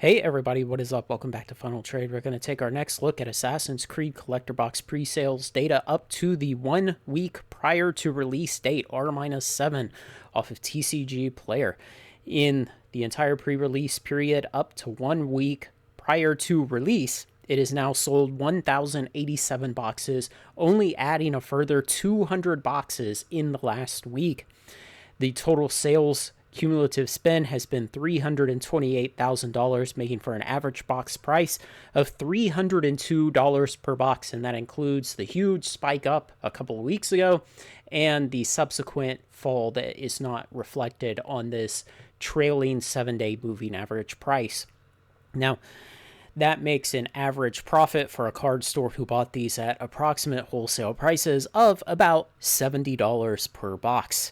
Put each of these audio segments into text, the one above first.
Hey everybody, what is up? Welcome back to Final Trade. We're going to take our next look at Assassin's Creed Collector Box pre-sales data up to the 1 week prior to release date, R-7, off of TCG Player. In the entire pre-release period up to 1 week prior to release, it is now sold 1,087 boxes, only adding a further 200 boxes in the last week. The total sales cumulative spend has been $328,000, making for an average box price of $302 per box, and that includes the huge spike up a couple of weeks ago and the subsequent fall that is not reflected on this trailing 7-day moving average price. Now, that makes an average profit for a card store who bought these at approximate wholesale prices of about $70 per box.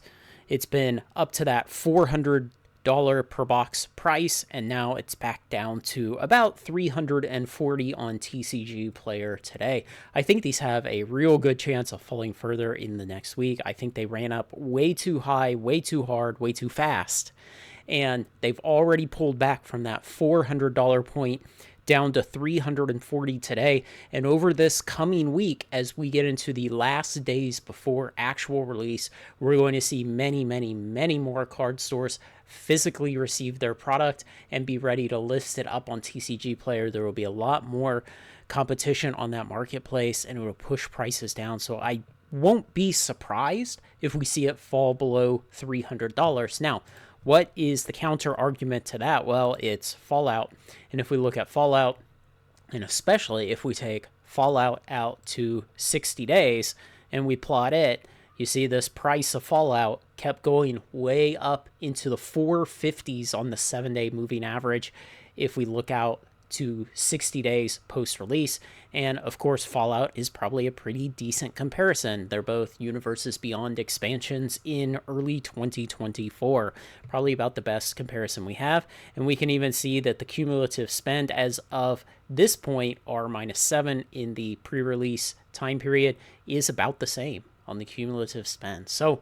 It's been up to that $400 per box price, and now it's back down to about $340 on TCG Player today. I think these have a real good chance of falling further in the next week. I think they ran up way too high, way too hard, way too fast, and they've already pulled back from that $400 point down to $340 today. And over this coming week, as we get into the last days before actual release, we're going to see many more card stores physically receive their product and be ready to list it up on TCG Player. There will be a lot more competition on that marketplace, and it will push prices down. So I won't be surprised if we see it fall below $300. Now, what is the counter argument to that? Well, it's Fallout. And if we look at Fallout, and especially if we take Fallout out to 60 days and we plot it, you see this price of Fallout kept going way up into the 450s on the 7-day moving average if we look out to 60 days post-release. And of course, Fallout is probably a pretty decent comparison. They're both Universes Beyond expansions in early 2024. Probably about the best comparison we have. And we can even see that the cumulative spend as of this point, R-7 in the pre-release time period, is about the same on the cumulative spend. So,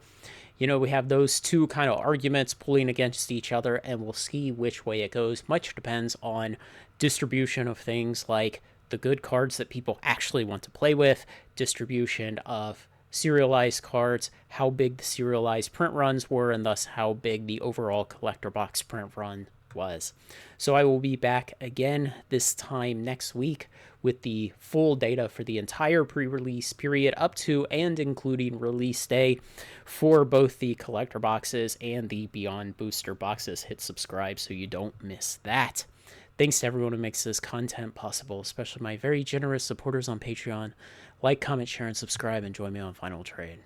we have those two kind of arguments pulling against each other, and we'll see which way it goes. Much depends on distribution of things like the good cards that people actually want to play with, distribution of serialized cards, how big the serialized print runs were, and thus how big the overall collector box print run was. So I will be back again this time next week with the full data for the entire pre-release period up to and including release day for both the collector boxes and the Beyond booster boxes. Hit subscribe so you don't miss that. Thanks to everyone who makes this content possible, especially my very generous supporters on Patreon. Like, comment, share, and subscribe, and join me on Final Trade.